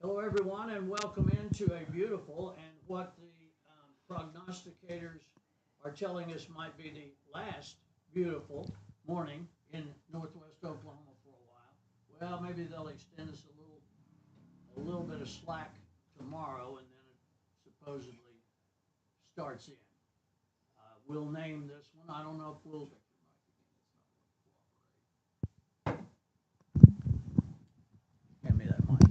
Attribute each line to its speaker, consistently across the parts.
Speaker 1: Hello, everyone, and welcome into a beautiful and what the prognosticators are telling us might be the last beautiful morning in northwest Oklahoma for a while. Well, maybe they'll extend us a little bit of slack tomorrow, and then it supposedly starts in. We'll name this one. I don't know if we'll. Hand me that mic.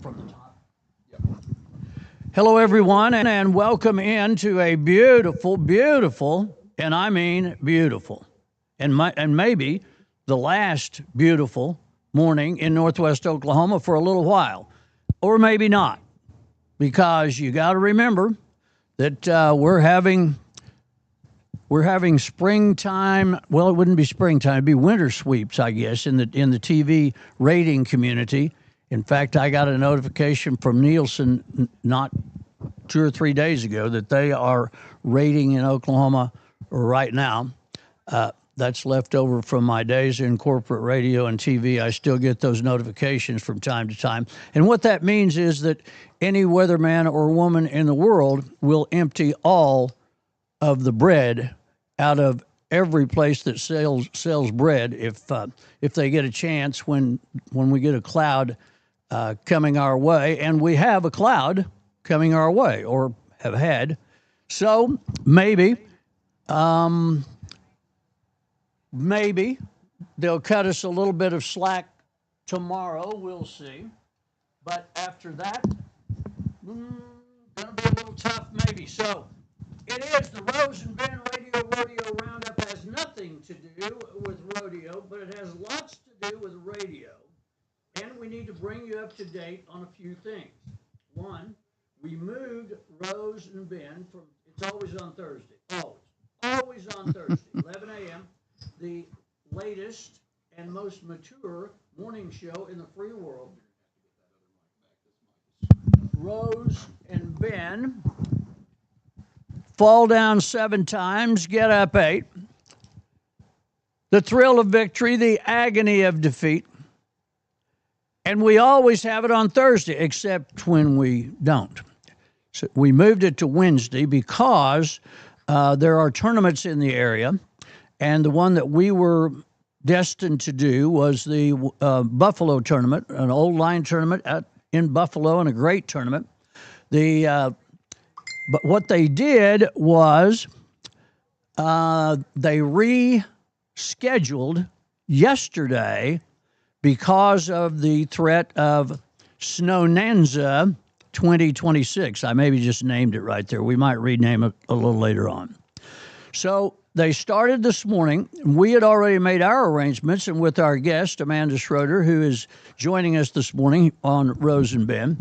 Speaker 1: From the top. Hello, everyone, and welcome into a beautiful, beautiful, and I mean beautiful, and maybe the last beautiful morning in northwest Oklahoma for a little while, or maybe not, because you got to remember that we're having springtime. Well, it wouldn't be springtime; it'd be winter sweeps, I guess, in the TV rating community. In fact, I got a notification from Nielsen not 2 or 3 days ago that they are rating in Oklahoma right now. That's left over from my days in corporate radio and TV. I still get those notifications from time to time. And what that means is that any weatherman or woman in the world will empty all of the bread out of every place that sells bread if they get a chance when we get a cloud coming our way, and we have a cloud coming our way, or have had. So maybe they'll cut us a little bit of slack tomorrow. We'll see. But after that, gonna be a little tough, maybe. So it is the Rose and Ben Rodeo Roundup. Has nothing to do with rodeo, but it has lots to do with radio. And we need to bring you up to date on a few things. One, we moved Rose and Ben from, it's always on Thursday, always on Thursday, 11 a.m., the latest and most mature morning show in the free world. Rose and Ben fall down 7 times, get up 8. The thrill of victory, the agony of defeat. And we always have it on Thursday, except when we don't. So we moved it to Wednesday because there are tournaments in the area, and the one that we were destined to do was the Buffalo tournament, an old line tournament in Buffalo, and a great tournament. But what they did was they rescheduled yesterday because of the threat of Snownanza 2026. I maybe just named it right there. We might rename it a little later on. So they started this morning. We had already made our arrangements, and with our guest, Amanda Schroeder, who is joining us this morning on Rose and Ben.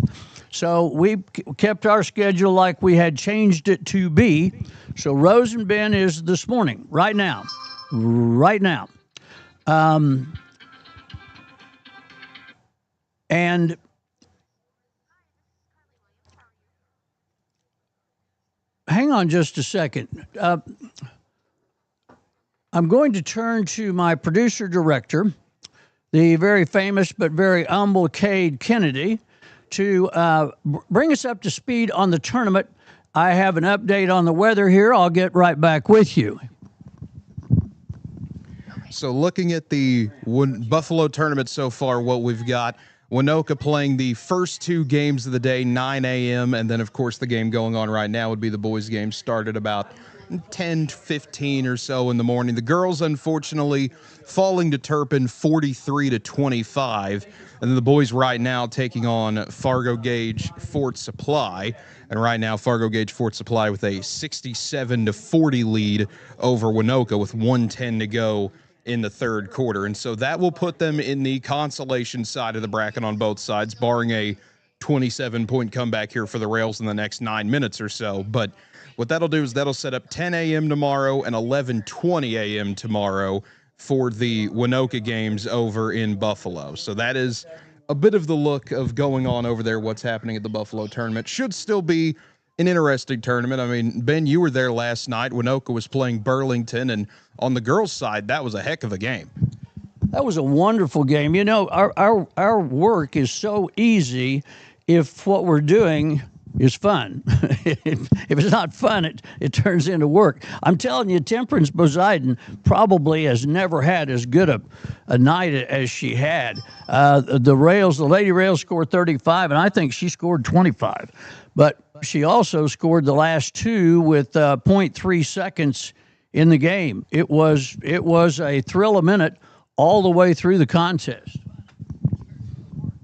Speaker 1: So we kept our schedule like we had changed it to be. So Rose and Ben is this morning, right now. And hang on just a second. I'm going to turn to my producer director, the very famous but very humble Cade Kennedy, to bring us up to speed on the tournament. I have an update on the weather here. I'll get right back with you.
Speaker 2: So looking at the Buffalo tournament so far, what we've got, Winoka playing the first 2 games of the day, 9 a.m., and then, of course, the game going on right now would be the boys' game, started about 10:15 or so in the morning. The girls, unfortunately, falling to Turpin 43-25, and then the boys right now taking on Fargo Gage Fort Supply, and right now Fargo Gage Fort Supply with a 67-40 lead over Winoka with 1:10 to go in the third quarter. And so that will put them in the consolation side of the bracket on both sides, barring a 27-point comeback here for the Rails in the next 9 minutes or so. But what that'll do is that'll set up 10 a.m. tomorrow and 11:20 a.m. tomorrow for the Winoka games over in Buffalo. So that is a bit of the look of going on over there, what's happening at the Buffalo tournament. Should still be an interesting tournament. I mean, Ben, you were there last night. Winoka was playing Burlington, and on the girls' side, that was a heck of a game.
Speaker 1: That was a wonderful game. You know, our work is so easy if what we're doing is fun. If it's not fun, it turns into work. I'm telling you, Temperance Poseidon probably has never had as good a night as she had. The Lady Rails scored 35, and I think she scored 25. But she also scored the last two with 0.3 seconds in the game. It was a thrill a minute all the way through the contest.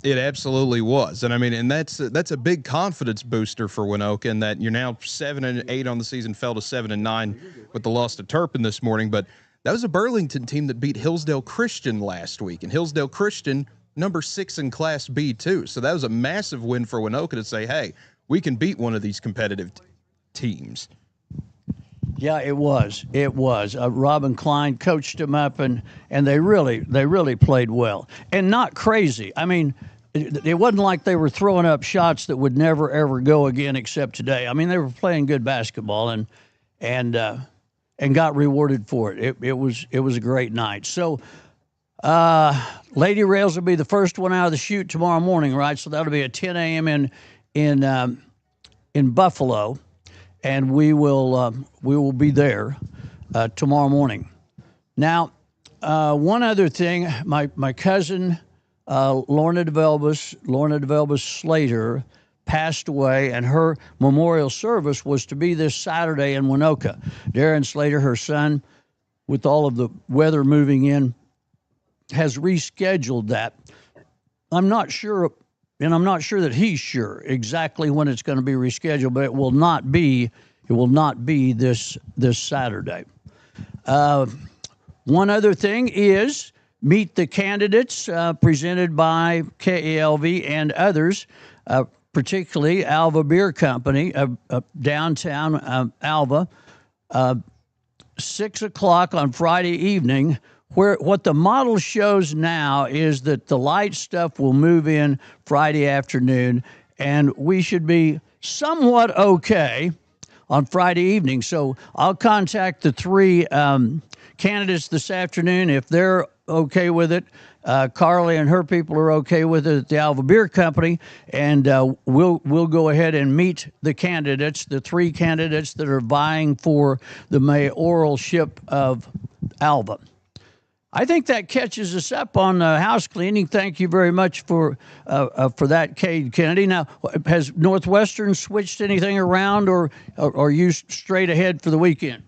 Speaker 2: It absolutely was, and I mean, and that's a big confidence booster for Winoka, in that you're now 7-8 on the season, fell to 7-9 with the loss to Turpin this morning. But that was a Burlington team that beat Hillsdale Christian last week, and Hillsdale Christian number 6 in Class B too. So that was a massive win for Winoka to say, hey, we can beat one of these competitive teams.
Speaker 1: Yeah, it was. It was. Robin Klein coached them up, and they really played well, and not crazy. I mean, it wasn't like they were throwing up shots that would never ever go again except today. I mean, they were playing good basketball and got rewarded for it. It was a great night. So, Lady Rails will be the first one out of the chute tomorrow morning, right? So that'll be at 10 a.m. in Buffalo. And we will be there tomorrow morning. Now, one other thing, my cousin Lorna DeVelbus Slater passed away, and her memorial service was to be this Saturday in Winoka. Darren Slater, her son, with all of the weather moving in, has rescheduled that. I'm not sure. And I'm not sure that he's sure exactly when it's going to be rescheduled, but it will not be this Saturday. One other thing is Meet the Candidates, presented by KALV and others, particularly Alva Beer Company of downtown Alva, 6 o'clock on Friday evening. Where what the model shows now is that the light stuff will move in Friday afternoon, and we should be somewhat okay on Friday evening. So I'll contact the three candidates this afternoon if they're okay with it. Carly and her people are okay with it at the Alva Beer Company, and we'll go ahead and meet the candidates, the three candidates that are vying for the mayoralship of Alva. I think that catches us up on house cleaning. Thank you very much for that, Cade Kennedy. Now, has Northwestern switched anything around, or are you straight ahead for the weekend?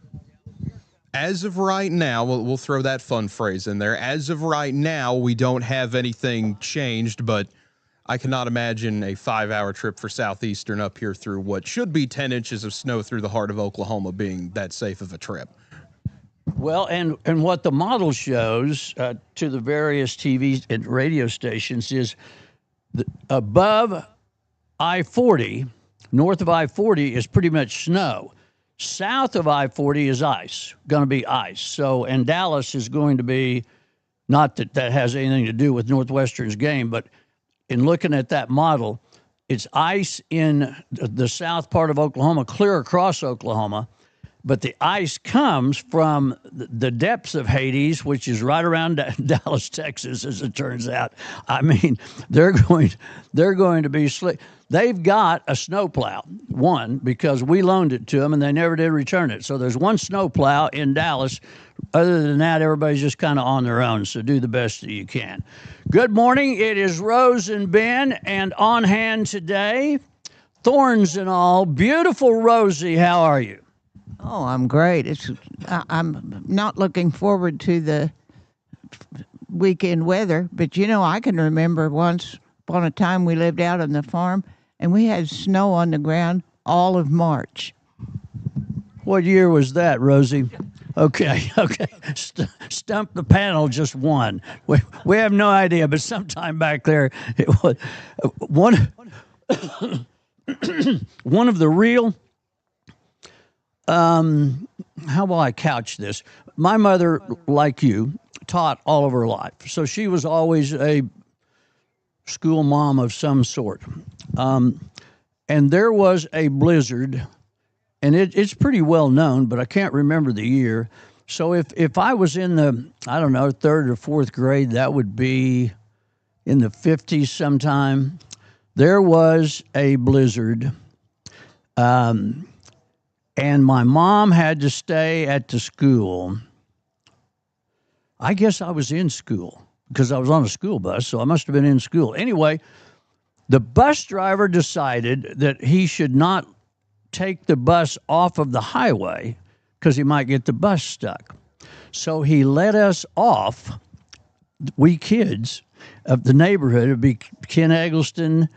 Speaker 2: As of right now, we'll throw that fun phrase in there. As of right now, we don't have anything changed, but I cannot imagine a 5-hour trip for Southeastern up here through what should be 10 inches of snow through the heart of Oklahoma being that safe of a trip.
Speaker 1: Well, and what the model shows to the various TV and radio stations is above I-40, north of I-40 is pretty much snow. South of I-40 is ice, going to be ice. So, and Dallas is going to be, not that that has anything to do with Northwestern's game, but in looking at that model, it's ice in the south part of Oklahoma, clear across Oklahoma. But the ice comes from the depths of Hades, which is right around Dallas, Texas, as it turns out. I mean, they're going to be slick. They've got a snowplow, one, because we loaned it to them, and they never did return it. So there's one snowplow in Dallas. Other than that, everybody's just kind of on their own, so do the best that you can. Good morning. It is Rose and Ben, and on hand today, thorns and all, beautiful Rosie, how are you?
Speaker 3: Oh, I'm great. I'm not looking forward to the weekend weather, but I can remember once upon a time we lived out on the farm and we had snow on the ground all of March.
Speaker 1: What year was that, Rosie? Okay. Stump the panel, just one. We have no idea, but sometime back there, it was one of the real. How will I couch this? My mother, like you, taught all of her life. So she was always a school mom of some sort. And there was a blizzard, and it's pretty well known, but I can't remember the year, So if I was in the, I don't know, third or fourth grade, that would be in the 50s sometime. There was a blizzard, and my mom had to stay at the school. I guess I was in school because I was on a school bus, so I must have been in school. Anyway, the bus driver decided that he should not take the bus off of the highway because he might get the bus stuck. So he let us off, we kids of the neighborhood. It would be Ken Eggleston,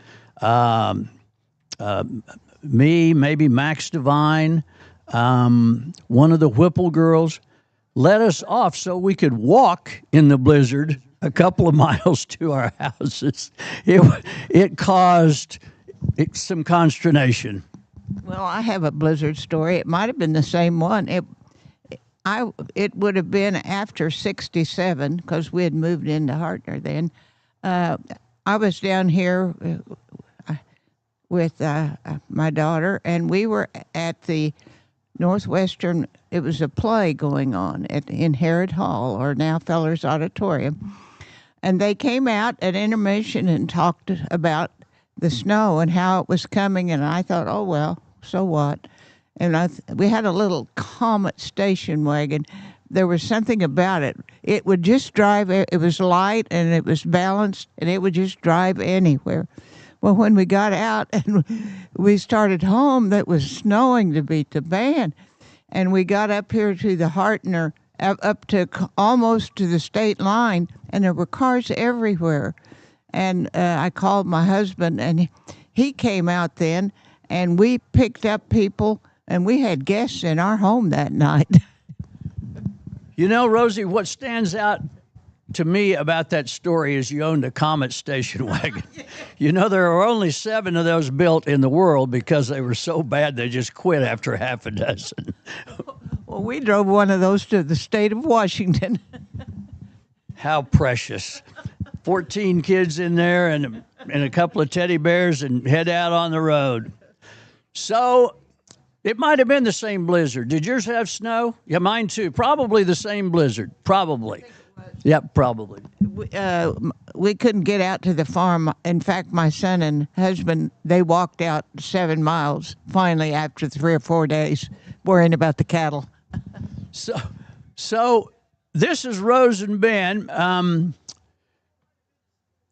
Speaker 1: me, maybe Max Devine, one of the Whipple girls, let us off so we could walk in the blizzard a couple of miles to our houses. It caused some consternation.
Speaker 3: Well, I have a blizzard story. It might have been the same one. It would have been after 67 because we had moved into Hartner then. I was down here with my daughter, and we were at the Northwestern. It was a play going on in Harrod Hall, or now Fellers Auditorium. And they came out at intermission and talked about the snow and how it was coming. And I thought, oh, well, so what? And we had a little Comet station wagon. There was something about it. It would just drive. It was light and it was balanced, and it would just drive anywhere. Well, when we got out and we started home, that was snowing to beat the band. And we got up here to the Hartner, up to almost to the state line, and there were cars everywhere. And I called my husband, and he came out then, and we picked up people, and we had guests in our home that night.
Speaker 1: You know, Rosie, what stands out to me about that story is you owned a Comet station wagon. You know, there are only 7 of those built in the world because they were so bad they just quit after half a dozen.
Speaker 3: Well, we drove one of those to the state of Washington.
Speaker 1: How precious. 14 kids in there and a couple of teddy bears and head out on the road. So it might have been the same blizzard. Did yours have snow? Yeah, mine too. Probably the same blizzard. Probably. Yep, probably.
Speaker 3: We couldn't get out to the farm. In fact, my son and husband, they walked out 7 miles finally after 3 or 4 days worrying about the cattle.
Speaker 1: So this is Rose and Ben.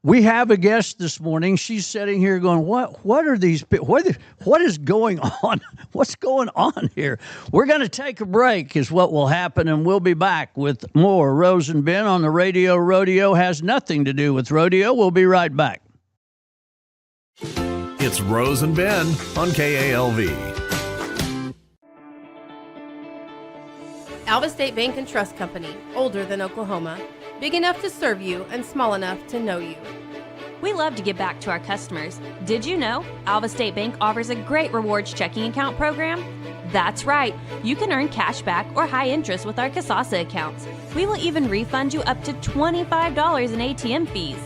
Speaker 1: We have a guest this morning. She's sitting here going, what are these people? What is going on? What's going on here? We're going to take a break is what will happen, and we'll be back with more Rose and Ben on the radio. Rodeo has nothing to do with rodeo. We'll be right back.
Speaker 4: It's Rose and Ben on KALV.
Speaker 5: Alva State Bank and Trust Company, older than Oklahoma, big enough to serve you and small enough to know you.
Speaker 6: We love to give back to our customers. Did you know Alva State Bank offers a great rewards checking account program? That's right. You can earn cash back or high interest with our Kasasa accounts. We will even refund you up to $25 in ATM fees.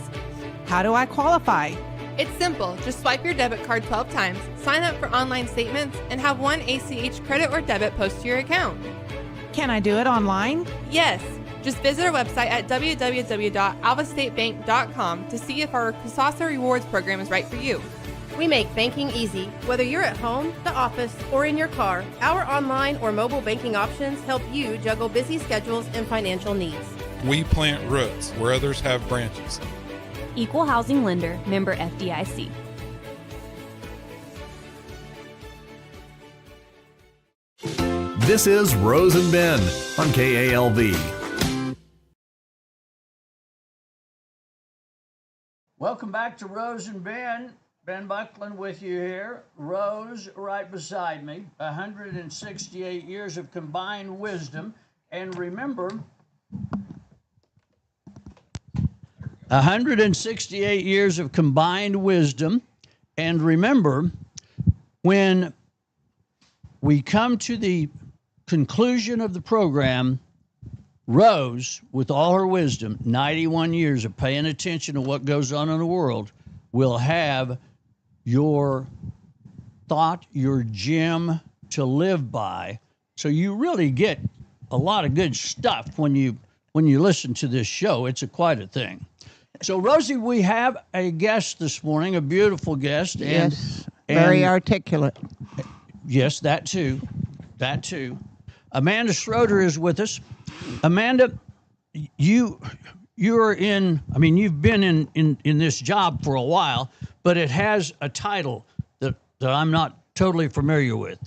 Speaker 7: How do I qualify?
Speaker 5: It's simple. Just swipe your debit card 12 times, sign up for online statements, and have one ACH credit or debit post to your account.
Speaker 7: Can I do it online?
Speaker 5: Yes. Just visit our website at www.alvastatebank.com to see if our Kasasa Rewards program is right for you. We make banking easy. Whether you're at home, the office, or in your car, our online or mobile banking options help you juggle busy schedules and financial needs.
Speaker 8: We plant roots where others have branches.
Speaker 6: Equal Housing Lender, member FDIC.
Speaker 4: This is Rose and Ben on KALV.
Speaker 1: Welcome back to Rose and Ben. Ben Buckland with you here. Rose right beside me. 168 years of combined wisdom. And remember, 168 years of combined wisdom. And remember, when we come to the conclusion of the program, Rose, with all her wisdom, 91 years of paying attention to what goes on in the world, will have your thought, your gem to live by. So you really get a lot of good stuff when you listen to this show. It's quite a thing. So, Rosie, we have a guest this morning, a beautiful guest.
Speaker 3: Yes, very articulate.
Speaker 1: Yes, that too. Amanda Schroeder is with us. Amanda, you're in, I mean, you've been in this job for a while, but it has a title that I'm not totally familiar with.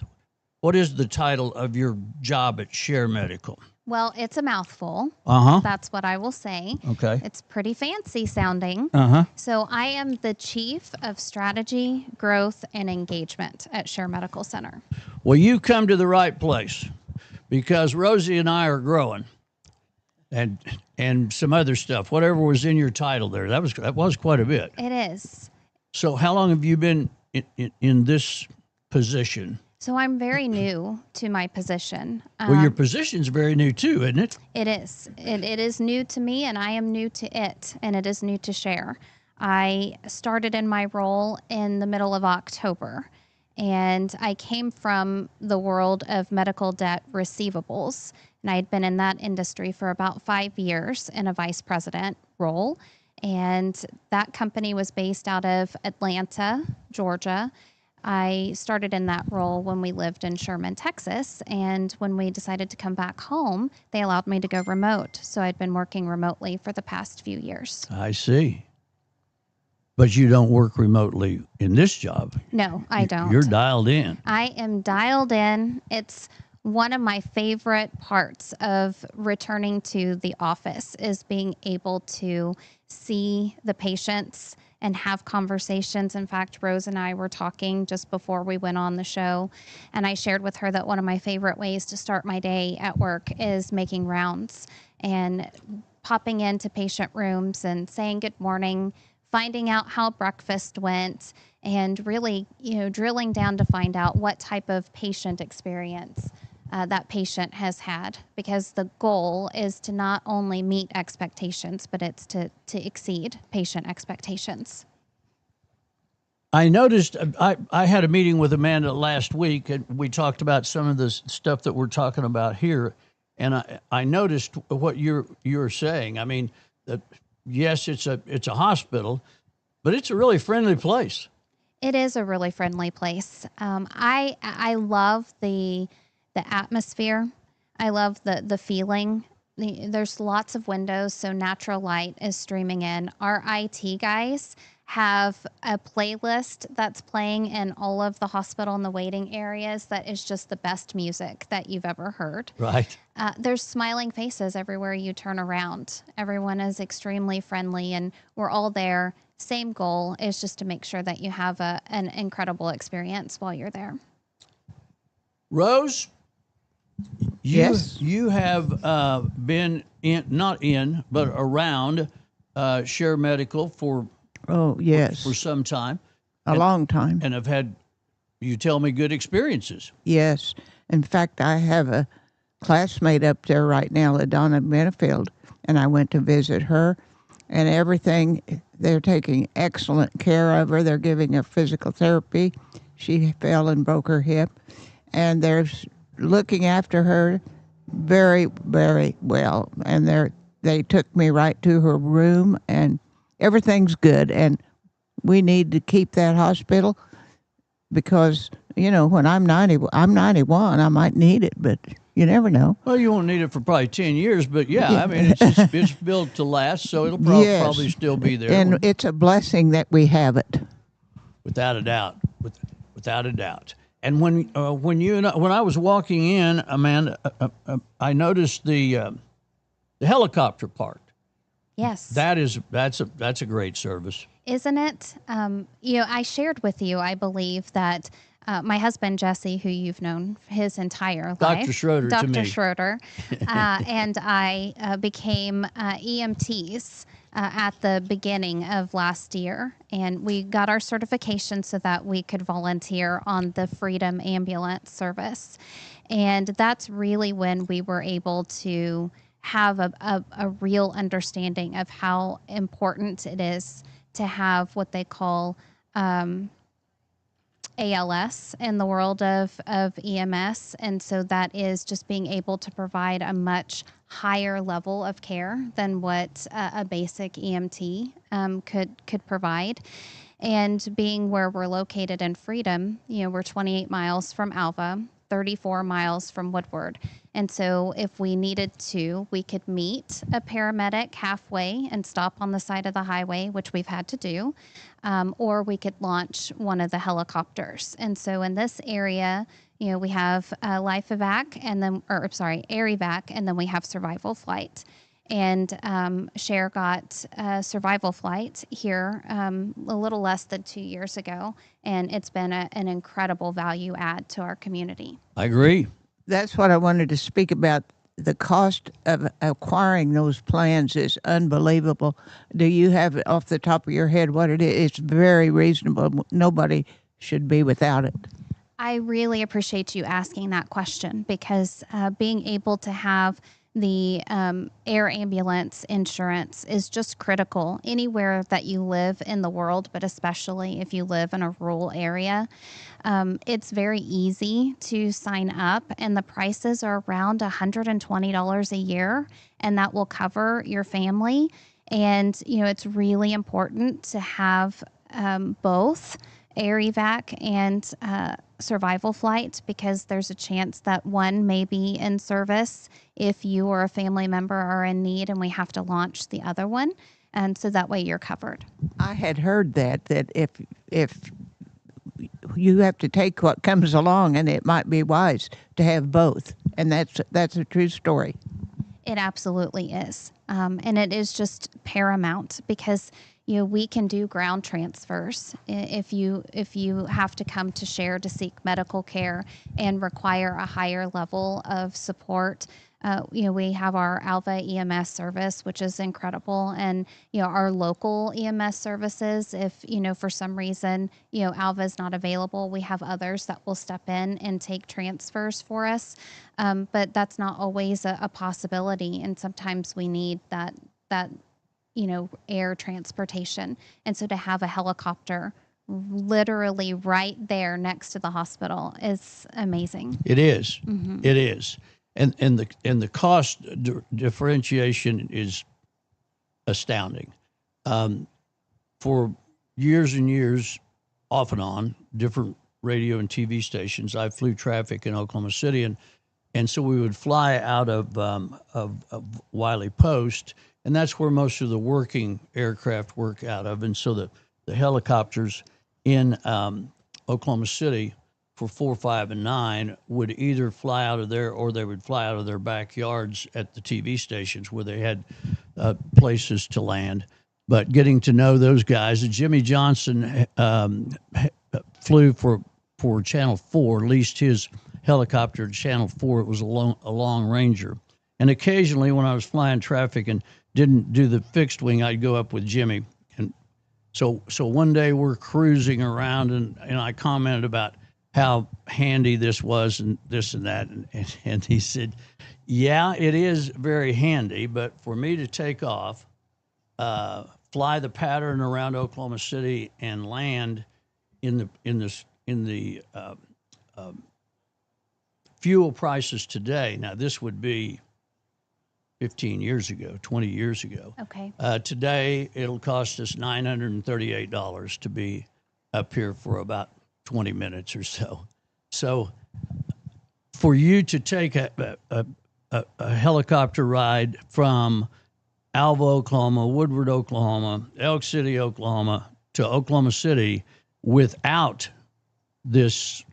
Speaker 1: What is the title of your job at Share Medical?
Speaker 9: Well, it's a mouthful. That's what I will say.
Speaker 1: Okay.
Speaker 9: It's pretty fancy sounding. So I am the Chief of Strategy, Growth, and Engagement at Share Medical Center.
Speaker 1: Well, you've come to the right place because Rosie and I are growing, and some other stuff. Whatever was in your title there, that was quite a bit.
Speaker 9: It is.
Speaker 1: So, how long have you been in this position?
Speaker 9: So I'm very new to my position.
Speaker 1: Well, your position's very new too, isn't it?
Speaker 9: It is. It is new to me, and I am new to it, and it is new to Share. I started in my role in the middle of October, and I came from the world of medical debt receivables, and I had been in that industry for about 5 years in a vice president role, and that company was based out of Atlanta, Georgia. I started in that role when we lived in Sherman, Texas, and when we decided to come back home, they allowed me to go remote. So I'd been working remotely for the past few years.
Speaker 1: I see. But you don't work remotely in this job.
Speaker 9: No, I don't.
Speaker 1: You're dialed in.
Speaker 9: I am dialed in. It's one of my favorite parts of returning to the office is being able to see the patients and have conversations. In fact, Rose and I were talking just before we went on the show, and I shared with her that one of my favorite ways to start my day at work is making rounds and popping into patient rooms and saying good morning, finding out how breakfast went, and really, drilling down to find out what type of patient experience that patient has had, because the goal is to not only meet expectations, but it's to exceed patient expectations.
Speaker 1: I noticed, I had a meeting with Amanda last week, and we talked about some of the stuff that we're talking about here, and I noticed what you're saying. I mean, yes, it's a hospital, but it's a really friendly place.
Speaker 9: It is a really friendly place. I love the atmosphere. I love the feeling. There's lots of windows, so natural light is streaming in. Our IT guys have a playlist that's playing in all of the hospital and the waiting areas that is just the best music that you've ever heard.
Speaker 1: Right.
Speaker 9: There's smiling faces everywhere you turn around. Everyone is extremely friendly, and we're all there. Same goal is just to make sure that you have an incredible experience while you're there.
Speaker 1: Rose?
Speaker 3: Yes.
Speaker 1: You have been but around Share Medical for some time.
Speaker 3: A long time.
Speaker 1: And have had, you tell me, good experiences.
Speaker 3: Yes. In fact, I have a classmate up there right now, LaDonna Benefield, and I went to visit her, and everything, they're taking excellent care of her. They're giving her physical therapy. She fell and broke her hip, and they're looking after her very, very well. And they took me right to her room, and everything's good. And we need to keep that hospital because, when I'm 91, I might need it, but you never know.
Speaker 1: Well, you won't need it for probably 10 years, but I mean, it's built to last, so it'll probably still be there.
Speaker 3: And it's a blessing that we have it.
Speaker 1: Without a doubt. Without a doubt. And when I was walking in, Amanda, I noticed the helicopter parked.
Speaker 9: Yes.
Speaker 1: That's a great service.
Speaker 9: Isn't it? I shared with you, I believe, that my husband, Jesse, who you've known his entire life.
Speaker 1: Dr. Schroeder to me.
Speaker 9: Dr. Schroeder. And I became EMTs at the beginning of last year. And we got our certification so that we could volunteer on the Freedom Ambulance service. And that's really when we were able to have a real understanding of how important it is to have what they call ALS in the world of EMS. And so that is just being able to provide a much higher level of care than what a basic EMT could provide. And being where we're located in Freedom, we're 28 miles from Alva, 34 miles from Woodward. And so if we needed to, we could meet a paramedic halfway and stop on the side of the highway, which we've had to do, or we could launch one of the helicopters. And so in this area, we have Life Evac Air Evac, and then we have survival flight. And Cher got a survival flight here a little less than 2 years ago, and it's been an incredible value add to our community.
Speaker 1: I agree.
Speaker 3: That's what I wanted to speak about. The cost of acquiring those plans is unbelievable. Do you have off the top of your head what it is? It's very reasonable. Nobody should be without it.
Speaker 9: I really appreciate you asking that question, because being able to have the air ambulance insurance is just critical anywhere that you live in the world, but especially if you live in a rural area. It's very easy to sign up, and the prices are around $120 a year, and that will cover your family. And, it's really important to have both air evac and survival flight, because there's a chance that one may be in service if you or a family member are in need and we have to launch the other one. And so that way you're covered.
Speaker 3: I had heard that if you have to take what comes along, and it might be wise to have both. And that's a true story.
Speaker 9: It absolutely is. And it is just paramount, because we can do ground transfers if you have to come to Cher to seek medical care and require a higher level of support. We have our Alva EMS service, which is incredible, and our local EMS services. If for some reason Alva is not available, we have others that will step in and take transfers for us. But that's not always a possibility, and sometimes we need that air transportation. And so to have a helicopter literally right there next to the hospital is amazing.
Speaker 1: It is. Mm-hmm. It is. And the cost differentiation is astounding. For years and years, off and on, different radio and TV stations, I flew traffic in Oklahoma City, and so we would fly out of Wiley Post, and that's where most of the working aircraft work out of. And so the helicopters in Oklahoma City for 4, 5, and 9 would either fly out of there, or they would fly out of their backyards at the TV stations where they had places to land. But getting to know those guys, Jimmy Johnson flew for Channel 4, leased his helicopter to Channel 4. It was a Long Ranger. And occasionally when I was flying traffic and didn't do the fixed wing, I'd go up with Jimmy. And so one day we're cruising around, and I commented about how handy this was and this and that. And he said, yeah, it is very handy, but for me to take off, fly the pattern around Oklahoma City and land in the fuel prices today. Now this would be 15 years ago, 20 years ago.
Speaker 9: Okay.
Speaker 1: Today it'll cost us $938 to be up here for about 20 minutes or so. So for you to take a helicopter ride from Alva, Oklahoma, Woodward, Oklahoma, Elk City, Oklahoma, to Oklahoma City without this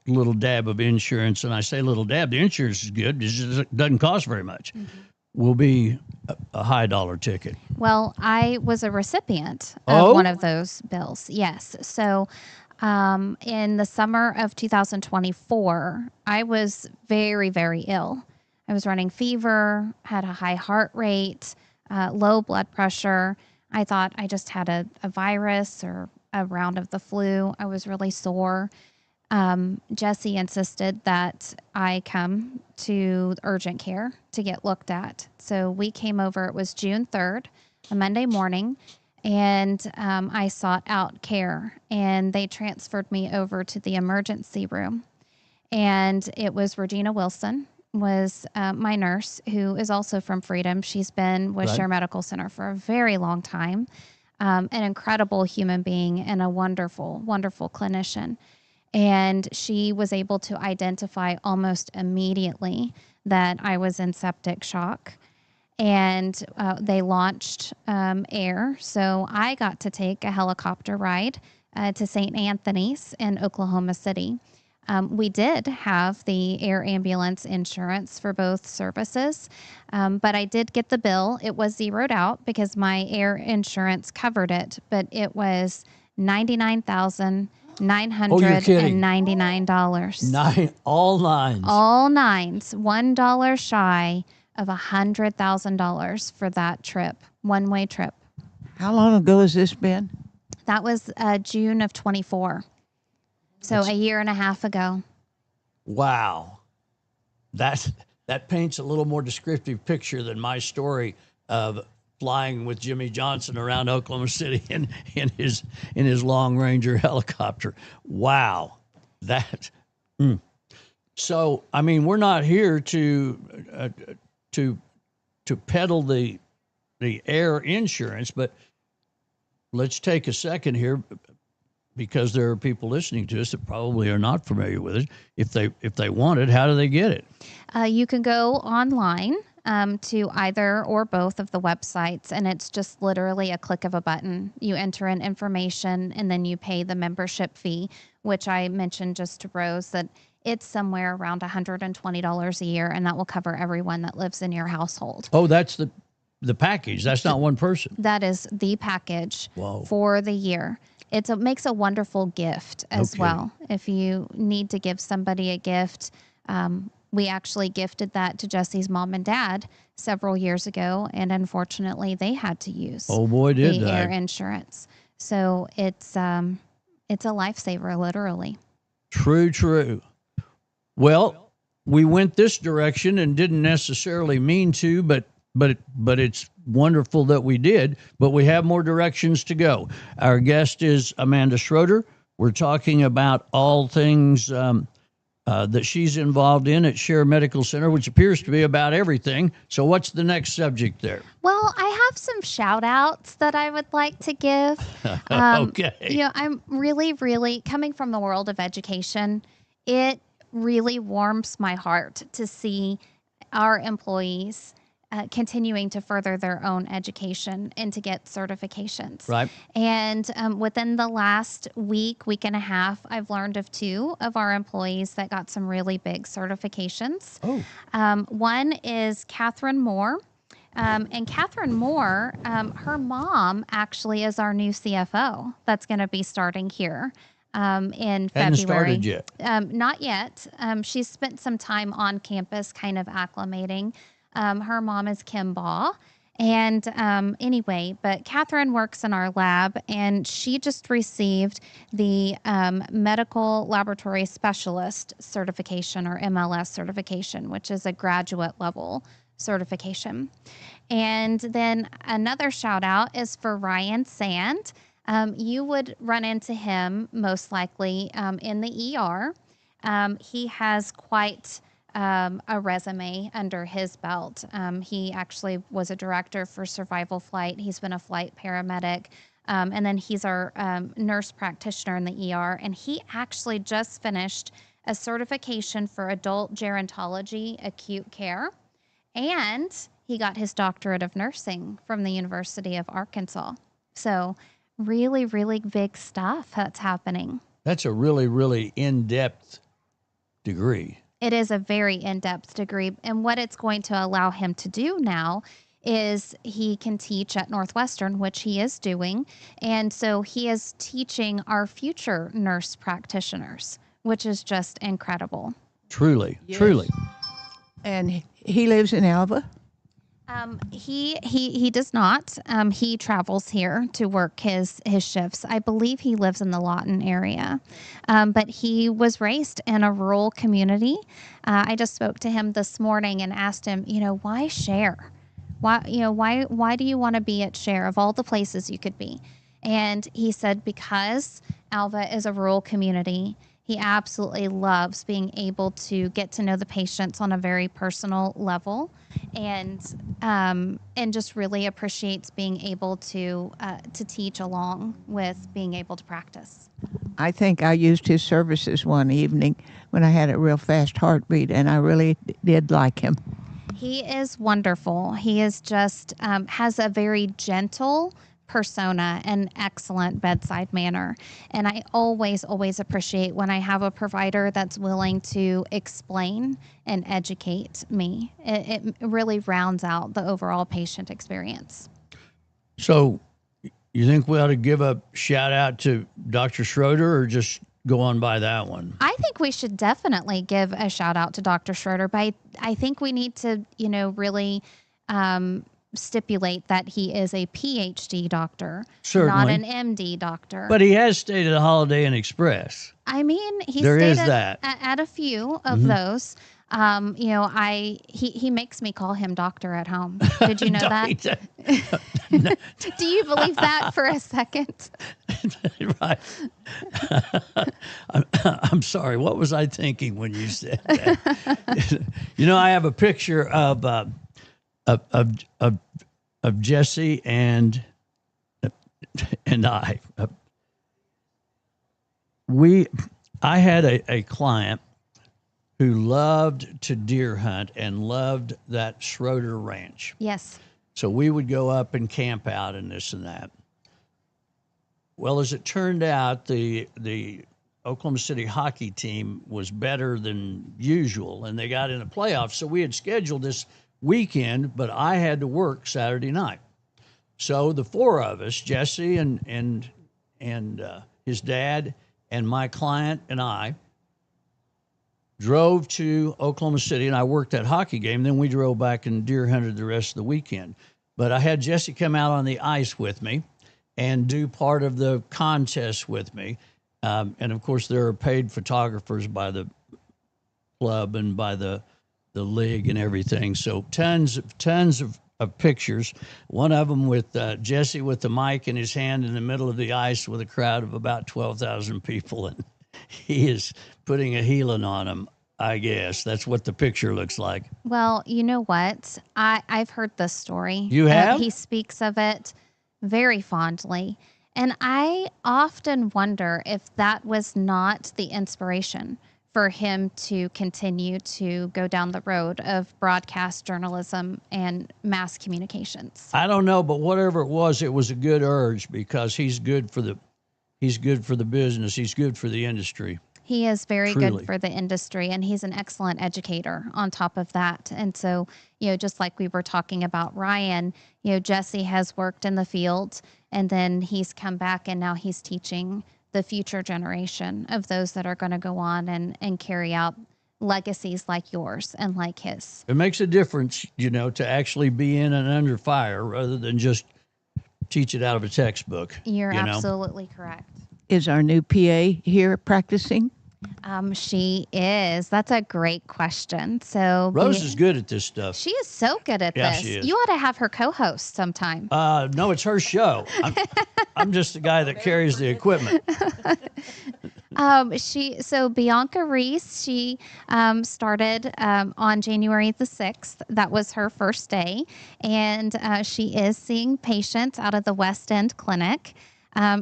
Speaker 1: little dab of insurance, and I say little dab, the insurance is good, it just doesn't cost very much, will be a high dollar ticket.
Speaker 9: Well, I was a recipient of one of those bills, yes. So in the summer of 2024, I was very, very ill. I was running fever, had a high heart rate, low blood pressure. I thought I just had a virus or a round of the flu. I was really sore. Jesse insisted that I come to urgent care to get looked at. So we came over. It was June 3rd, a Monday morning, and I sought out care, and they transferred me over to the emergency room. And it was Regina Wilson was my nurse, who is also from Freedom. She's been with
Speaker 1: Right.
Speaker 9: Share Medical Center for a very long time. An incredible human being and a wonderful, wonderful clinician. And she was able to identify almost immediately that I was in septic shock. And they launched air. So I got to take a helicopter ride to St. Anthony's in Oklahoma City. We did have the air ambulance insurance for both services, but I did get the bill. It was zeroed out because my air insurance covered it, but it was $99,999.
Speaker 1: All nines.
Speaker 9: All nines, $1 shy of $100,000 for that trip, one-way trip.
Speaker 3: How long ago has this been?
Speaker 9: That was June of 24. So a year and a half ago.
Speaker 1: Wow. That paints a little more descriptive picture than my story of flying with Jimmy Johnson around Oklahoma City in his Long Ranger helicopter. Wow. So, I mean, we're not here to peddle the air insurance, but let's take a second here, because there are people listening to us that probably are not familiar with it. If they want it, how do they get it?
Speaker 9: You can go online to either or both of the websites, and it's just literally a click of a button. You enter in information, and then you pay the membership fee, which I mentioned just to Rose that it's somewhere around $120 a year, and that will cover everyone that lives in your household.
Speaker 1: Oh, that's the package. That's not one person.
Speaker 9: That is the package
Speaker 1: Whoa.
Speaker 9: for the year. It makes a wonderful gift as
Speaker 1: Okay.
Speaker 9: well. If you need to give somebody a gift, we actually gifted that to Jesse's mom and dad several years ago, and unfortunately, they had to use
Speaker 1: Oh boy, did
Speaker 9: the air
Speaker 1: they.
Speaker 9: insurance. So it's a lifesaver, literally.
Speaker 1: True. Well, we went this direction and didn't necessarily mean to, but it's wonderful that we did. But we have more directions to go. Our guest is Amanda Schroeder. We're talking about all things that she's involved in at Share Medical Center, which appears to be about everything. So what's the next subject there?
Speaker 9: Well, I have some shout outs that I would like to give.
Speaker 1: Okay.
Speaker 9: You know, I'm really, really coming from the world of education. It really warms my heart to see our employees continuing to further their own education and to get certifications.
Speaker 1: Right.
Speaker 9: And within the last week and a half, I've learned of 2 of our employees that got some really big certifications.
Speaker 1: Oh.
Speaker 9: One is Catherine Moore. And Catherine Moore, her mom actually is our new CFO that's going to be starting here in February.
Speaker 1: Hadn't started yet.
Speaker 9: Not yet. She's spent some time on campus kind of acclimating. Her mom is Kim Baugh. And anyway, but Catherine works in our lab, and she just received the Medical Laboratory Specialist certification, or MLS certification, which is a graduate level certification. And then another shout out is for Ryan Sand. You would run into him most likely in the ER. He has quite a resume under his belt. He actually was a director for survival flight. He's been a flight paramedic. And then he's our nurse practitioner in the ER. And he actually just finished a certification for adult gerontology acute care. And he got his doctorate of nursing from the University of Arkansas. So really, really big stuff that's happening.
Speaker 1: That's a really, really in-depth degree.
Speaker 9: It is a very in-depth degree. And what it's going to allow him to do now is he can teach at Northwestern, which he is doing. And so he is teaching our future nurse practitioners, which is just incredible.
Speaker 1: Truly.
Speaker 3: And he lives in Alva?
Speaker 9: He does not. He travels here to work his shifts. I believe he lives in the Lawton area, but he was raised in a rural community. I just spoke to him this morning and asked him, why Share? Why do you want to be at Share of all the places you could be? And he said, because Alva is a rural community, he absolutely loves being able to get to know the patients on a very personal level, and just really appreciates being able to teach along with being able to practice.
Speaker 3: I think I used his services one evening when I had a real fast heartbeat, and I really did like him.
Speaker 9: He is wonderful. He is just has a very gentle persona and excellent bedside manner. And I always appreciate when I have a provider that's willing to explain and educate me. It really rounds out the overall patient experience.
Speaker 1: So you think we ought to give a shout out to Dr. Schroeder, or just go on by that one?
Speaker 9: I think we should definitely give a shout out to Dr. Schroeder, but I think we need to, really stipulate that he is a PhD doctor, not
Speaker 1: Certainly.
Speaker 9: an MD doctor.
Speaker 1: But he has stayed at a Holiday Inn Express.
Speaker 9: I mean, he
Speaker 1: There
Speaker 9: stayed
Speaker 1: is
Speaker 9: at,
Speaker 1: that.
Speaker 9: at a few of those. He makes me call him doctor at home. Did you know that? Do you believe that for a second?
Speaker 1: Right. I'm sorry. What was I thinking when you said that? I have a picture of Jesse and I. I had a client who loved to deer hunt and loved that Schroeder Ranch.
Speaker 9: Yes.
Speaker 1: So we would go up and camp out and this and that. Well, as it turned out, the Oklahoma City hockey team was better than usual, and they got in the playoffs. So we had scheduled this weekend, but I had to work Saturday night. So the four of us, Jesse and his dad and my client and I, drove to Oklahoma City, and I worked that hockey game. Then we drove back and deer hunted the rest of the weekend. But I had Jesse come out on the ice with me and do part of the contest with me. And of course, there are paid photographers by the club and by the league and everything. So tons of pictures. One of them with Jesse with the mic in his hand in the middle of the ice with a crowd of about 12,000 people. And he is putting a healing on them, I guess. That's what the picture looks like.
Speaker 9: Well, you know what? I've heard this story.
Speaker 1: You have?
Speaker 9: He speaks of it very fondly. And I often wonder if that was not the inspiration for him to continue to go down the road of broadcast journalism and mass communications.
Speaker 1: I don't know, but whatever it was a good urge, because he's good for the business. He's good for the industry.
Speaker 9: He is very
Speaker 1: Truly.
Speaker 9: good for the industry, and he's an excellent educator on top of that. And so, just like we were talking about Ryan, Jesse has worked in the field, and then he's come back and now he's teaching the future generation of those that are going to go on and carry out legacies like yours and like his.
Speaker 1: It makes a difference, to actually be in and under fire rather than just teach it out of a textbook.
Speaker 9: You're absolutely correct.
Speaker 3: Is our new PA here practicing?
Speaker 9: She is. That's a great question. So
Speaker 1: Rose is good at this stuff.
Speaker 9: She is so good at
Speaker 1: Yeah,
Speaker 9: this.
Speaker 1: she is.
Speaker 9: You ought to have her co-host sometime.
Speaker 1: No, it's her show. I'm just the guy that carries the equipment.
Speaker 9: Bianca Reese, she started on January the 6th. That was her first day. And she is seeing patients out of the West End Clinic.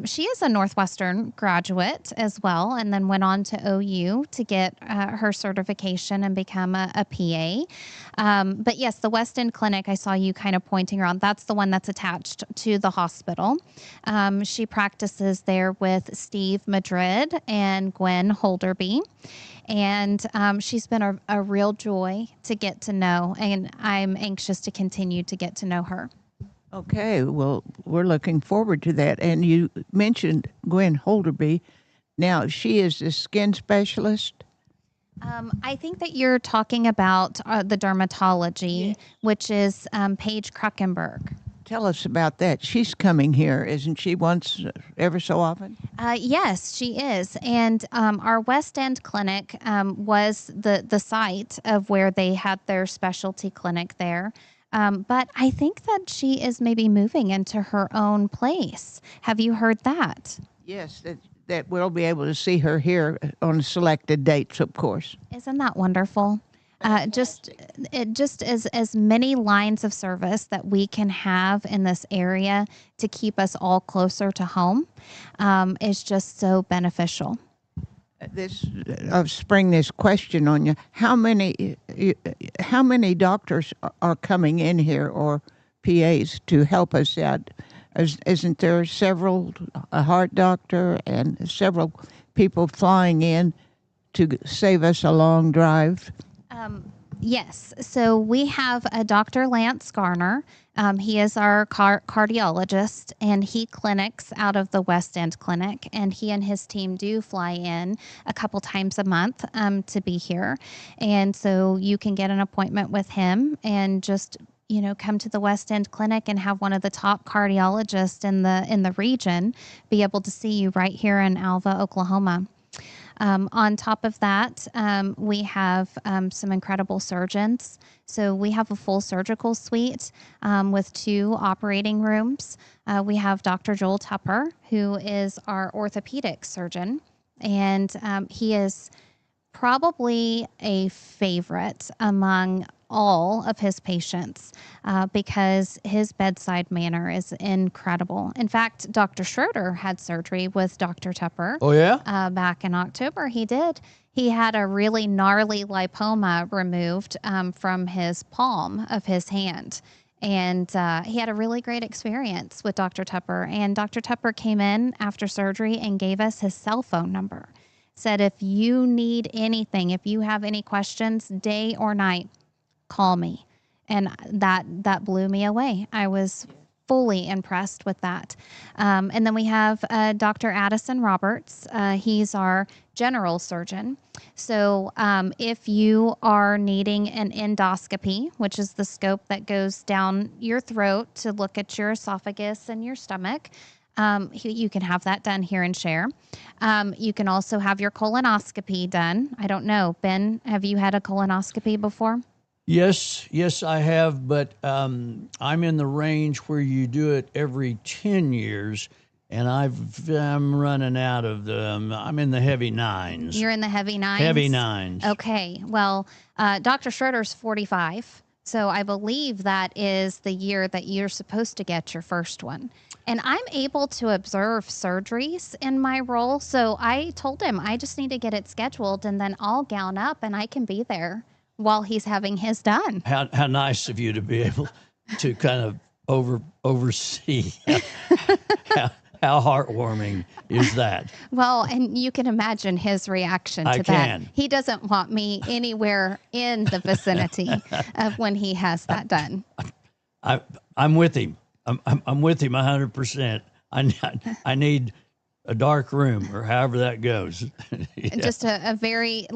Speaker 9: She is a Northwestern graduate as well, and then went on to OU to get her certification and become a PA. But yes, the West End Clinic, I saw you kind of pointing around. That's the one that's attached to the hospital. She practices there with Steve Madrid and Gwen Holderby. And she's been a real joy to get to know, and I'm anxious to continue to get to know her.
Speaker 3: Okay, well, we're looking forward to that. And you mentioned Gwen Holderby. Now, she is a skin specialist.
Speaker 9: I think that you're talking about the dermatology, which is Paige Kruckenberg.
Speaker 3: Tell us about that. She's coming here, isn't she, once ever so often?
Speaker 9: Yes, she is. And our West End clinic was the site of where they had their specialty clinic there. But I think that she is maybe moving into her own place. Have you heard that?
Speaker 3: Yes, that we'll be able to see her here on selected dates, of course.
Speaker 9: Isn't that wonderful? Just as many lines of service that we can have in this area to keep us all closer to home is just so beneficial.
Speaker 3: I'll spring this question on you. How many doctors are coming in here, or PAs, to help us out? Isn't there several, a heart doctor and several people flying in to save us a long drive?
Speaker 9: Yes. So we have a Dr. Lance Garner. He is our cardiologist, and he clinics out of the West End Clinic. And he and his team do fly in a couple times a month to be here. And so you can get an appointment with him and just come to the West End Clinic and have one of the top cardiologists in the region be able to see you right here in Alva, Oklahoma. On top of that, we have some incredible surgeons. So we have a full surgical suite with 2 operating rooms. We have Dr. Joel Tupper, who is our orthopedic surgeon, and he is probably a favorite among all of his patients because his bedside manner is incredible. In fact, Dr. Schroeder had surgery with Dr. Tupper.
Speaker 1: Oh, yeah?
Speaker 9: Back in October, he did. He had a really gnarly lipoma removed from his palm of his hand. And he had a really great experience with Dr. Tupper. And Dr. Tupper came in after surgery and gave us his cell phone number. Said, if you need anything, if you have any questions, day or night, call me. And that blew me away. I was fully impressed with that. And then we have Dr. Addison Roberts. He's our general surgeon. So if you are needing an endoscopy, which is the scope that goes down your throat to look at your esophagus and your stomach, you can have that done here in Share. You can also have your colonoscopy done. I don't know, Ben, have you had a colonoscopy before?
Speaker 1: Yes, I have, but I'm in the range where you do it every 10 years, and I'm running out of them. I'm in the heavy 9s.
Speaker 9: You're in the heavy 9s?
Speaker 1: Heavy 9s.
Speaker 9: Okay. Well, Dr. Schroeder's 45, so I believe that is the year that you're supposed to get your first one. And I'm able to observe surgeries in my role, so I told him I just need to get it scheduled, and then I'll gown up and I can be there while he's having his done.
Speaker 1: How nice of you to be able to kind of oversee. How heartwarming is that?
Speaker 9: Well, and you can imagine his reaction to that.
Speaker 1: can.
Speaker 9: He doesn't want me anywhere in the vicinity of when he has that done.
Speaker 1: I'm with him. I'm with him 100%. I need a dark room, or however that goes. Yeah.
Speaker 9: Just a very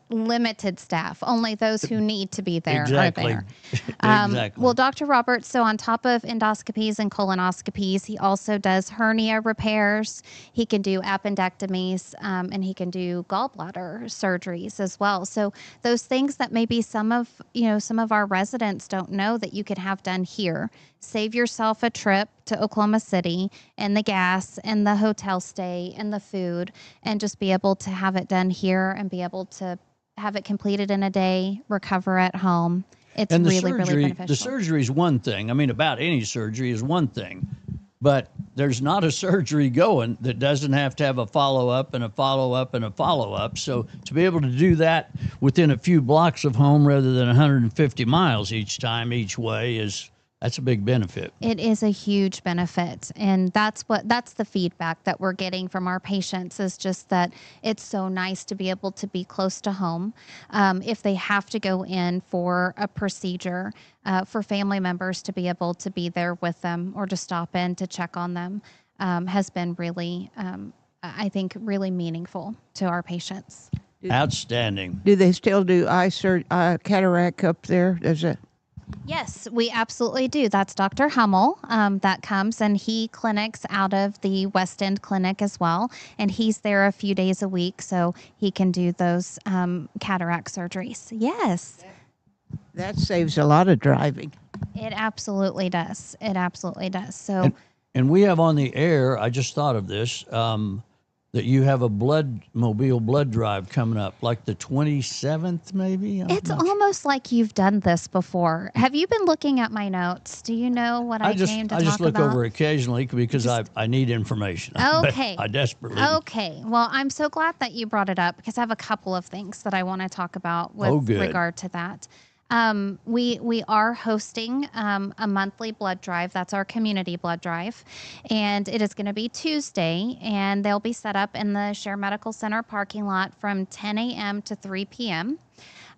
Speaker 9: limited staff. Only those who need to be there
Speaker 1: Exactly.
Speaker 9: are there.
Speaker 1: Exactly.
Speaker 9: Well, Dr. Roberts, so on top of endoscopies and colonoscopies, he also does hernia repairs. He can do appendectomies, and he can do gallbladder surgeries as well. So those things that maybe some of our residents don't know that you could have done here. Save yourself a trip to Oklahoma City and the gas and the hotel stay and the food, and just be able to have it done here and be able to have it completed in a day, recover at home. It's
Speaker 1: and
Speaker 9: really beneficial.
Speaker 1: The surgery is one thing. I mean, about any surgery is one thing, but there's not a surgery going that doesn't have to have a follow-up and a follow-up and a follow-up. So to be able to do that within a few blocks of home rather than 150 miles each way that's a big benefit.
Speaker 9: It is a huge benefit. And that's the feedback that we're getting from our patients, is just that it's so nice to be able to be close to home. If they have to go in for a procedure, for family members to be able to be there with them or to stop in to check on them has been really, I think, really meaningful to our patients.
Speaker 1: Outstanding.
Speaker 3: Do they still do cataract up there? Does it?
Speaker 9: Yes, we absolutely do. That's Dr. Hummel that comes, and he clinics out of the West End Clinic as well. And he's there a few days a week, so he can do those cataract surgeries. Yes.
Speaker 3: That saves a lot of driving.
Speaker 9: It absolutely does. It absolutely does. So,
Speaker 1: And we have on the air, I just thought of this, that you have a mobile blood drive coming up, like the 27th, maybe?
Speaker 9: it's almost like you've done this before. Have you been looking at my notes? Do you know what I came to
Speaker 1: I
Speaker 9: talk
Speaker 1: just look
Speaker 9: about?
Speaker 1: over occasionally because I need information.
Speaker 9: Okay.
Speaker 1: I desperately.
Speaker 9: Okay. Well, I'm so glad that you brought it up because I have a couple of things that I want to talk about with
Speaker 1: good.
Speaker 9: regard to that. We are hosting a monthly blood drive. That's our community blood drive, and it is going to be Tuesday, and they'll be set up in the Share Medical Center parking lot from 10 a.m. to 3 p.m.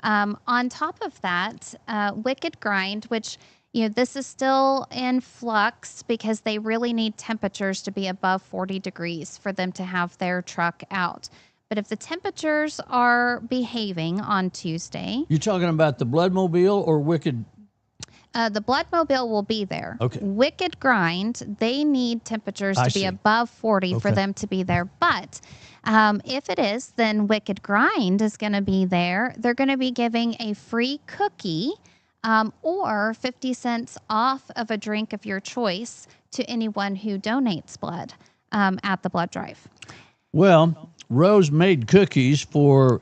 Speaker 9: On top of that, Wicked Grind, which this is still in flux because they really need temperatures to be above 40 degrees for them to have their truck out. But if the temperatures are behaving on Tuesday,
Speaker 1: You're talking about the Bloodmobile or Wicked?
Speaker 9: the Bloodmobile will be there.
Speaker 1: Okay.
Speaker 9: Wicked Grind, they need temperatures
Speaker 1: I
Speaker 9: to be
Speaker 1: see.
Speaker 9: above 40 for
Speaker 1: Okay.
Speaker 9: them to be there. But if it is, then Wicked Grind is going to be there. They're going to be giving a free cookie or 50 cents off of a drink of your choice to anyone who donates blood at the blood drive.
Speaker 1: Well, Rose made cookies for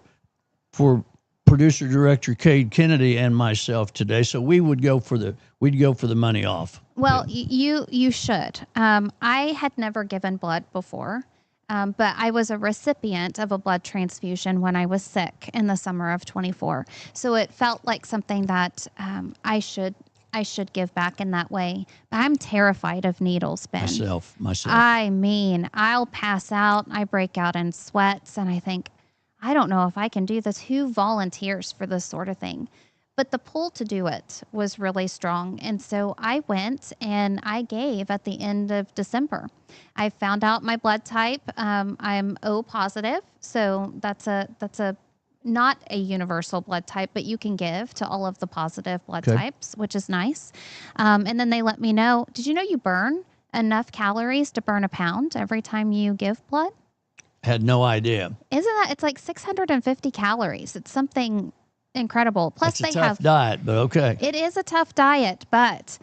Speaker 1: producer director Cade Kennedy and myself today, so we'd go for the money off.
Speaker 9: Well, you should. I had never given blood before, but I was a recipient of a blood transfusion when I was sick in the summer of 24. So it felt like something that I should give back in that way. But I'm terrified of needles, Ben.
Speaker 1: Myself.
Speaker 9: I mean, I'll pass out. I break out in sweats, and I think, I don't know if I can do this. Who volunteers for this sort of thing? But the pull to do it was really strong. And so I went and I gave at the end of December. I found out my blood type. I'm O positive. So that's a not a universal blood type, but you can give to all of the positive blood types, which is nice. And then they let me know, did you know you burn enough calories to burn a pound every time you give blood?
Speaker 1: Had no idea.
Speaker 9: Isn't that, it's like 650 calories. It's something incredible. Plus
Speaker 1: It's a
Speaker 9: they
Speaker 1: tough
Speaker 9: have,
Speaker 1: diet, but okay.
Speaker 9: it is a tough diet, but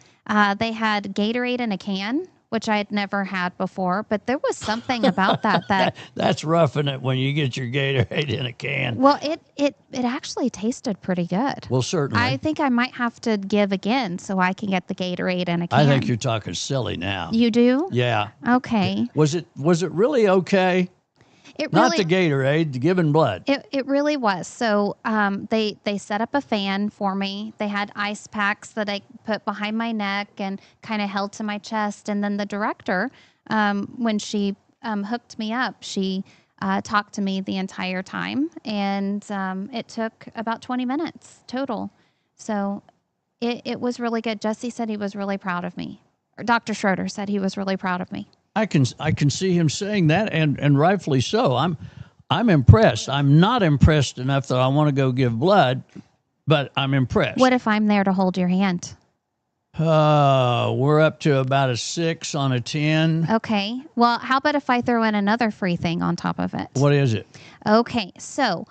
Speaker 9: they had Gatorade in a can, which I had never had before, but there was something about that
Speaker 1: That's roughing it when you get your Gatorade in a can.
Speaker 9: well, it actually tasted pretty good.
Speaker 1: Well, certainly.
Speaker 9: I think I might have to give again so I can get the Gatorade in a can.
Speaker 1: I think you're talking silly now.
Speaker 9: You do?
Speaker 1: Yeah.
Speaker 9: Okay.
Speaker 1: Was it really okay?
Speaker 9: It
Speaker 1: Not
Speaker 9: really,
Speaker 1: the Gatorade, the giving blood.
Speaker 9: It really was. So they set up a fan for me. They had ice packs that I put behind my neck and kind of held to my chest. And then the director, when she hooked me up, she talked to me the entire time. And it took about 20 minutes total. So it was really good. Jesse said he was really proud of me. Or Dr. Schroeder said he was really proud of me.
Speaker 1: I can see him saying that, and rightfully so. I'm impressed. I'm not impressed enough that I want to go give blood, but I'm impressed.
Speaker 9: What if I'm there to hold your hand?
Speaker 1: We're up to about a 6 on a 10.
Speaker 9: Okay. Well, how about if I throw in another free thing on top of it?
Speaker 1: What is it?
Speaker 9: Okay. So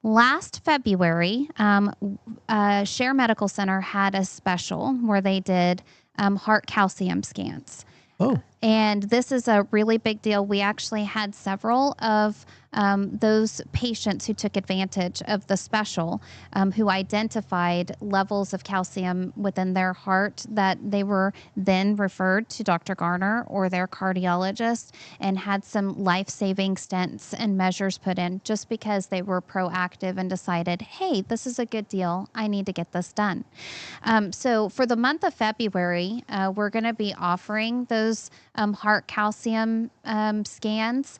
Speaker 9: last February, Share Medical Center had a special where they did heart calcium scans.
Speaker 1: Oh.
Speaker 9: And this is a really big deal. We actually had several of those patients who took advantage of the special who identified levels of calcium within their heart that they were then referred to Dr. Garner or their cardiologist and had some life-saving stents and measures put in just because they were proactive and decided, hey, this is a good deal. I need to get this done. So for the month of February, we're going to be offering those heart calcium scans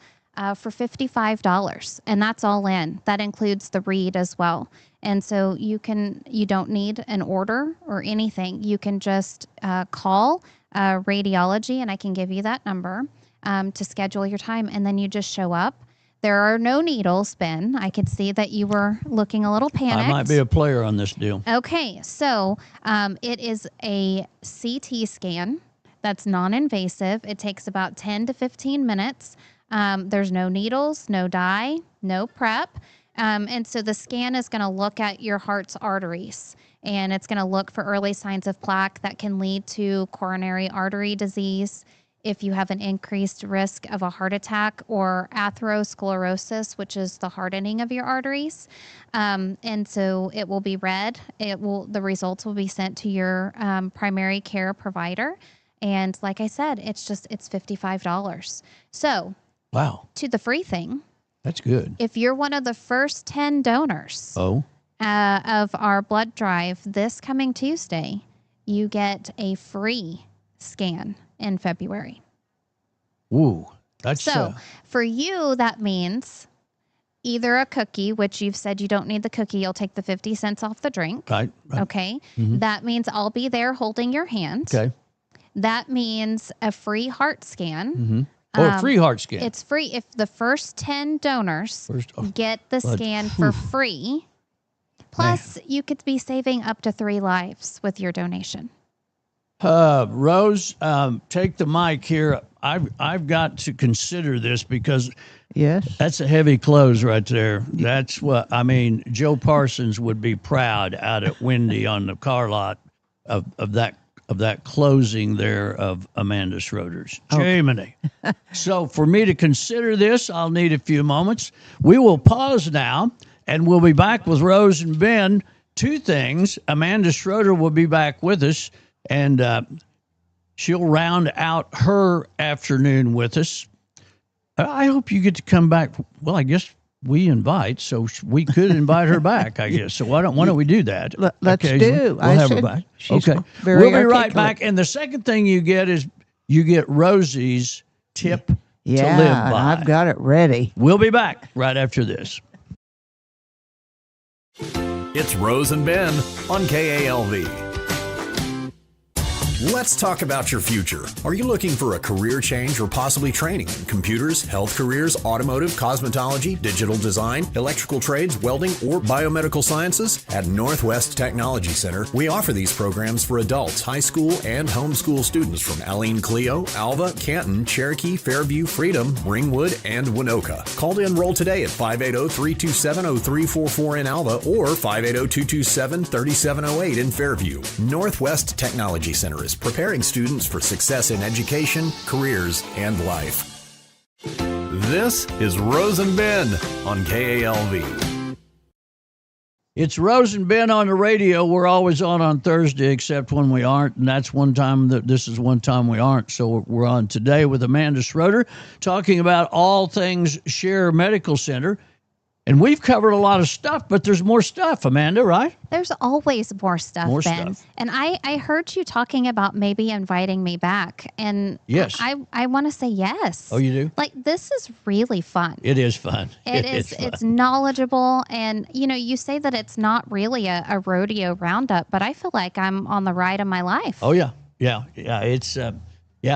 Speaker 9: for $55, and that's all in. That includes the read as well. And so you don't need an order or anything. You can just call radiology, and I can give you that number to schedule your time, and then you just show up. There are no needles, Ben. I could see that you were looking a little panicked.
Speaker 1: I might be a player on this deal.
Speaker 9: Okay, so it is a CT scan that's non-invasive. It takes about 10 to 15 minutes. There's no needles, no dye, no prep. And so the scan is going to look at your heart's arteries. and it's going to look for early signs of plaque that can lead to coronary artery disease. If you have an increased risk of a heart attack, or atherosclerosis, which is the hardening of your arteries. And so it will be read. The results will be sent to your primary care provider. And like I said, it's $55. So
Speaker 1: Wow,
Speaker 9: to the free thing,
Speaker 1: that's good.
Speaker 9: if you're one of the first 10 donors
Speaker 1: Oh,
Speaker 9: of our blood drive this coming Tuesday, you get a free scan in February.
Speaker 1: woo, that's
Speaker 9: So for you, that means either a cookie, which you've said you don't need the cookie, you'll take the 50 cents off the drink.
Speaker 1: right.
Speaker 9: Okay. That means I'll be there holding your hand.
Speaker 1: Okay.
Speaker 9: That means a free heart scan.
Speaker 1: Or a free heart scan.
Speaker 9: It's free if the first 10 donors get the
Speaker 1: blood.
Speaker 9: scan for free. Plus, you could be saving up to 3 lives with your donation.
Speaker 1: Rose, take the mic here. I've got to consider this because
Speaker 3: Yes.
Speaker 1: that's a heavy close right there. That's what I mean. Joe Parsons would be proud out at Wendy on the car lot of that closing there of Amanda Schroeder's. Jiminy. So for me to consider this, I'll need a few moments. We will pause now, and we'll be back with Rose and Ben. 2 things. Amanda Schroeder will be back with us, and she'll round out her afternoon with us. I hope you get to come back. Well, I guess we invite, so we could invite her back, I guess. So why don't we do that?
Speaker 3: Let's
Speaker 1: occasionally?
Speaker 3: do.
Speaker 1: We'll
Speaker 3: I
Speaker 1: have her
Speaker 3: said
Speaker 1: back.
Speaker 3: she's
Speaker 1: Okay.
Speaker 3: very
Speaker 1: We'll be right
Speaker 3: articulate.
Speaker 1: back. And the second thing you get is you get Rosie's tip to
Speaker 3: Yeah,
Speaker 1: live by.
Speaker 3: I've got it ready.
Speaker 1: We'll be back right after this.
Speaker 4: It's Rose and Ben on KALV. Let's talk about your future. Are you looking for a career change or possibly training in computers, health careers, automotive, cosmetology, digital design, electrical trades, welding, or biomedical sciences? At Northwest Technology Center, we offer these programs for adults, high school, and homeschool students from Aline Clio, Alva, Canton, Cherokee, Fairview, Freedom, Ringwood, and Winoka. Call to enroll today at 580-327-0344 in Alva or 580-227-3708 in Fairview. Northwest Technology Center is preparing students for success in education, careers, and life. This is Rose and Ben on KALV.
Speaker 1: It's Rose and Ben on the radio. We're always on Thursday, except when we aren't, and that's one time this is one time we aren't. So we're on today with Amanda Schroeder, talking about all things Share Medical Center. And we've covered a lot of stuff, but there's more stuff, Amanda, right?
Speaker 9: There's always more stuff,
Speaker 1: More
Speaker 9: Ben.
Speaker 1: stuff.
Speaker 9: And I heard you talking about maybe inviting me back. And
Speaker 1: Yes.
Speaker 9: I want to say yes.
Speaker 1: Oh, you do?
Speaker 9: Like, this is really fun.
Speaker 1: It is fun.
Speaker 9: It is.
Speaker 1: fun.
Speaker 9: It's knowledgeable. And, you say that it's not really a rodeo roundup, but I feel like I'm on the ride of my life.
Speaker 1: Oh, yeah. Yeah. It's,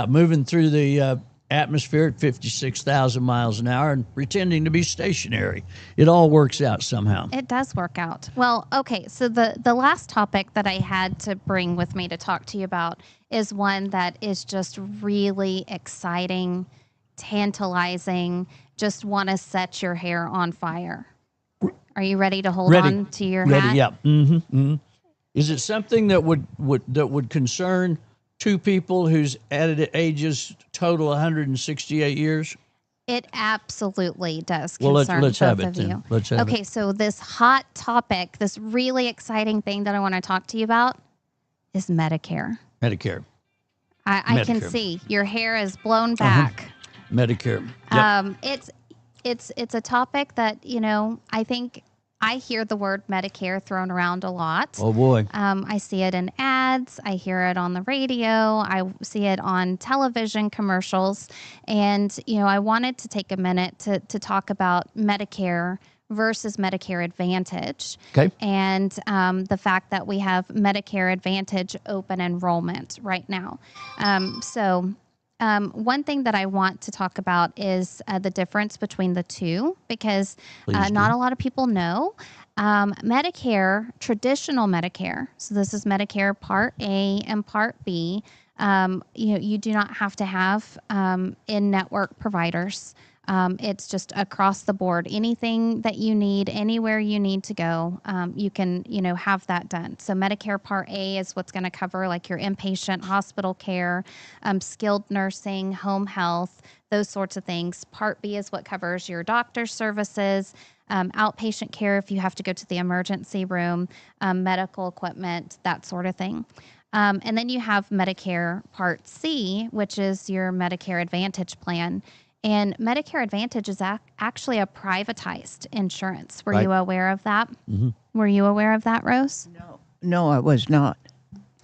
Speaker 1: moving through the atmosphere at 56,000 miles an hour and pretending to be stationary. It all works out somehow.
Speaker 9: It does work out. Well, okay, so the last topic that I had to bring with me to talk to you about is one that is just really exciting, tantalizing, just want to set your hair on fire. Are you ready to hold
Speaker 1: Ready.
Speaker 9: on to your
Speaker 1: Ready?
Speaker 9: hat?
Speaker 1: Yeah. Mm-hmm. Is it something that would concern 2 people whose added ages total 168 years?
Speaker 9: It absolutely does
Speaker 1: Well,
Speaker 9: concern
Speaker 1: let's
Speaker 9: both
Speaker 1: have it
Speaker 9: of
Speaker 1: then.
Speaker 9: you.
Speaker 1: Let's have
Speaker 9: Okay, so this hot topic, this really exciting thing that I want to talk to you about is Medicare.
Speaker 1: Medicare.
Speaker 9: I can
Speaker 1: Medicare.
Speaker 9: see your hair is blown back.
Speaker 1: Medicare. Yep.
Speaker 9: It's a topic that, I think I hear the word Medicare thrown around a lot.
Speaker 1: Oh, boy.
Speaker 9: I see it in ads. I hear it on the radio. I see it on television commercials. And, I wanted to take a minute to talk about Medicare versus Medicare Advantage.
Speaker 1: Okay.
Speaker 9: And the fact that we have Medicare Advantage open enrollment right now. One thing that I want to talk about is the difference between the two, because not a lot of people know. Medicare, traditional Medicare, so this is Medicare Part A and Part B, you do not have to have in-network providers It's just across the board. Anything that you need, anywhere you need to go, you can, have that done. So Medicare Part A is what's going to cover like your inpatient hospital care, skilled nursing, home health, those sorts of things. Part B is what covers your doctor's services, outpatient care if you have to go to the emergency room, medical equipment, that sort of thing. And then you have Medicare Part C, which is your Medicare Advantage plan. And Medicare Advantage is actually a privatized insurance. Were you aware of that? Mm-hmm. Were you aware of that, Rose?
Speaker 3: No, I was not.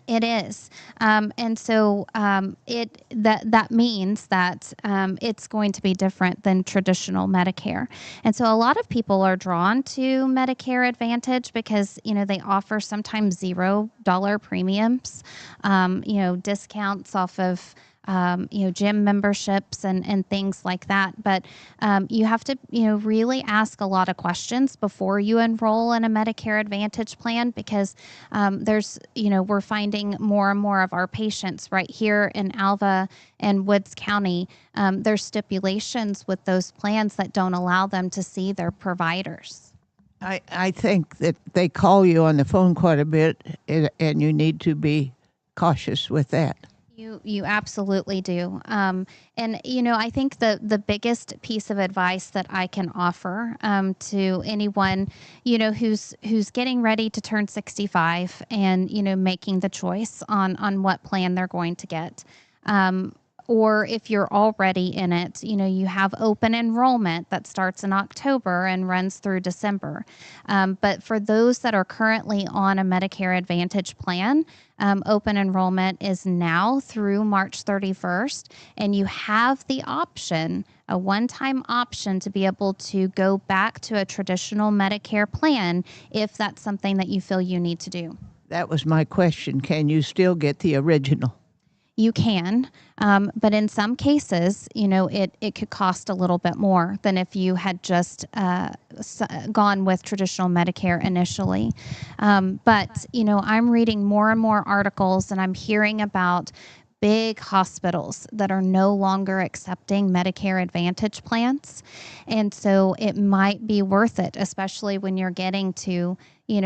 Speaker 9: It is, and so that means that it's going to be different than traditional Medicare, and so a lot of people are drawn to Medicare Advantage because they offer sometimes $0 premiums, discounts off of gym memberships and things like that. But you have to, really ask a lot of questions before you enroll in a Medicare Advantage plan because there's, we're finding more and more of our patients right here in Alva and Woods County. There's stipulations with those plans that don't allow them to see their providers.
Speaker 3: I think that they call you on the phone quite a bit, and you need to be cautious with that.
Speaker 9: You absolutely do. And, I think the biggest piece of advice that I can offer to anyone, who's getting ready to turn 65 and, making the choice on what plan they're going to get. Or if you're already in it, you have open enrollment that starts in October and runs through December. But for those that are currently on a Medicare Advantage plan, open enrollment is now through March 31st, and you have the option, a one-time option, to be able to go back to a traditional Medicare plan if that's something that you feel you need to do.
Speaker 3: That was my question. Can you still get the original?
Speaker 9: You can, but in some cases, it could cost a little bit more than if you had just gone with traditional Medicare initially. But, I'm reading more and more articles, and I'm hearing about big hospitals that are no longer accepting Medicare Advantage plans. And so it might be worth it, especially when you're getting to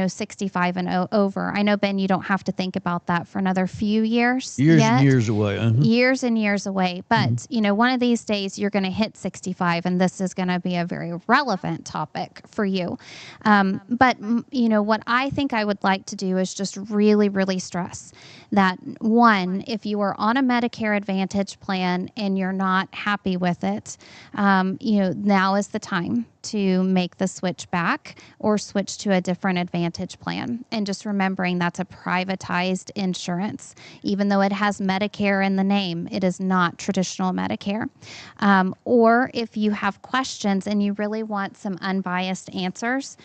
Speaker 9: 65 and over. I know, Ben, you don't have to think about that for another few years.
Speaker 1: Years
Speaker 9: yet.
Speaker 1: and years away. Uh-huh.
Speaker 9: Years and years away. But, one of these days you're going to hit 65, and this is going to be a very relevant topic for you. But, what I think I would like to do is just really, really stress that, one, if you are on a Medicare Advantage plan and you're not happy with it, now is the time to make the switch back or switch to a different Advantage plan. And just remembering that's a privatized insurance. Even though it has Medicare in the name, it is not traditional Medicare. Or if you have questions and you really want some unbiased answers,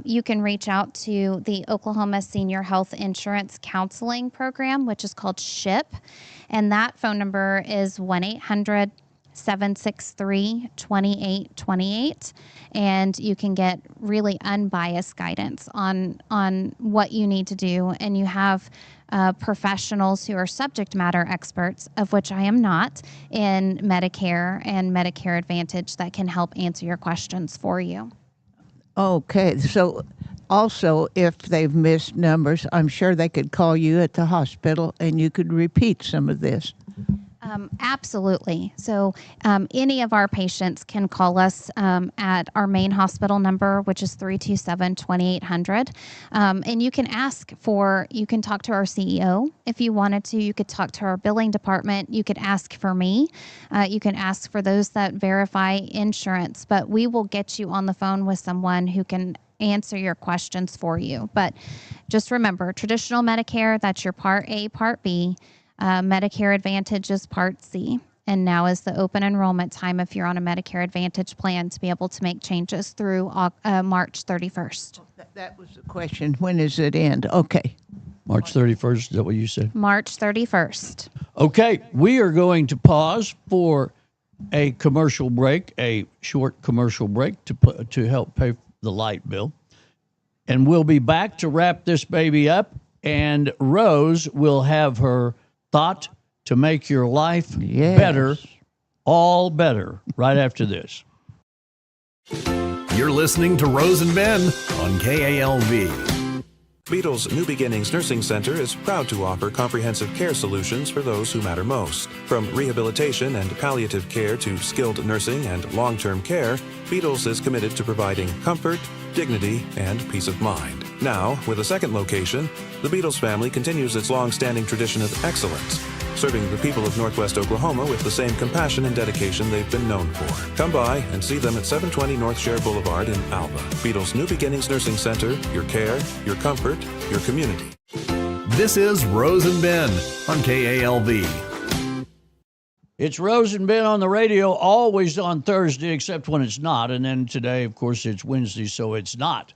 Speaker 9: you can reach out to the Oklahoma Senior Health Insurance Counseling Program, which is called SHIP. And that phone number is 1-800-763-2828, and you can get really unbiased guidance on what you need to do. And you have professionals who are subject matter experts, of which I am not, in Medicare and Medicare Advantage that can help answer your questions for you.
Speaker 3: Okay, so also if they've missed numbers, I'm sure they could call you at the hospital and you could repeat some of this.
Speaker 9: Absolutely. So any of our patients can call us at our main hospital number, which is 327-2800. And you can you can talk to our CEO if you wanted to. You could talk to our billing department. You could ask for me. You can ask for those that verify insurance. But we will get you on the phone with someone who can answer your questions for you. But just remember, traditional Medicare, that's your Part A, Part B. Medicare Advantage is Part C, and now is the open enrollment time if you're on a Medicare Advantage plan to be able to make changes through March 31st.
Speaker 3: That was the question. When does it end? Okay.
Speaker 1: March 31st, is that what you said?
Speaker 9: March 31st.
Speaker 1: Okay, we are going to pause for a commercial break, a short commercial break to help pay the light bill. And we'll be back to wrap this baby up, and Rose will have her thought to make your life better, all better, right after this.
Speaker 4: You're listening to Rose and Ben on KALV.
Speaker 10: Beatles New Beginnings Nursing Center is proud to offer comprehensive care solutions for those who matter most. From rehabilitation and palliative care to skilled nursing and long-term care, Beatles is committed to providing comfort, dignity, and peace of mind. Now, with a second location, the Beatles family continues its long-standing tradition of excellence, serving the people of Northwest Oklahoma with the same compassion and dedication they've been known for. Come by and see them at 720 North Share Boulevard in Alva. Beatles New Beginnings Nursing Center, your care, your comfort, your community.
Speaker 4: This is Rose and Ben on KALV.
Speaker 1: It's Rose and Ben on the radio, always on Thursday, except when it's not. And then today, of course, it's Wednesday, so it's not.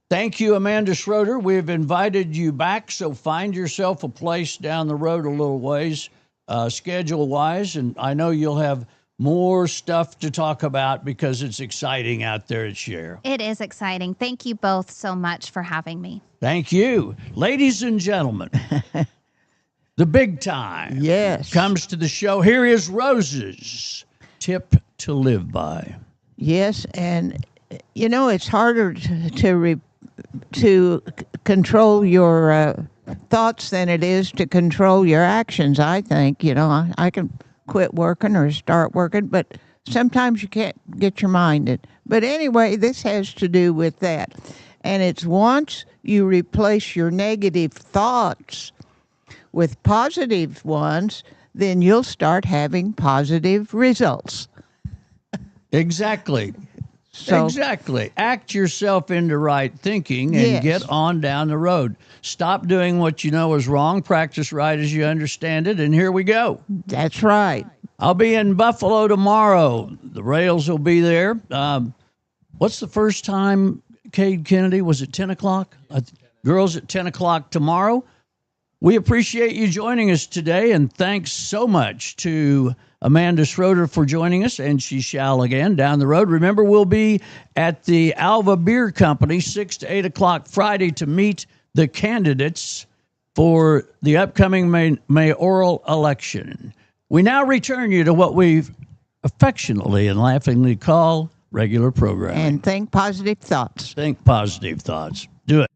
Speaker 1: Thank you, Amanda Schroeder. We've invited you back, so find yourself a place down the road a little ways, schedule-wise, and I know you'll have more stuff to talk about because it's exciting out there at Share.
Speaker 9: It is exciting. Thank you both so much for having me.
Speaker 1: Thank you. Ladies and gentlemen, the big time comes to the show. Here is Rose's tip to live by.
Speaker 3: Yes, and you know, it's harder to control your thoughts than it is to control your actions, I think. You know, I can quit working or start working, but sometimes you can't get your mind in. But anyway, this has to do with that. And it's once you replace your negative thoughts with positive ones, then you'll start having positive results.
Speaker 1: Exactly.
Speaker 3: So,
Speaker 1: exactly. Act yourself into right thinking and get on down the road. Stop doing what you know is wrong. Practice right as you understand it. And here we go.
Speaker 3: That's right.
Speaker 1: I'll be in Buffalo tomorrow. The Rails will be there. What's the first time, Cade Kennedy? Was it 10 o'clock? Girls at 10 o'clock tomorrow. We appreciate you joining us today, and thanks so much to Amanda Schroeder for joining us, and she shall again down the road. Remember, we'll be at the Alva Beer Company 6 to 8 o'clock Friday to meet the candidates for the upcoming mayoral election. We now return you to what we affectionately and laughingly call regular programming.
Speaker 3: And think positive thoughts.
Speaker 1: Think positive thoughts. Do it.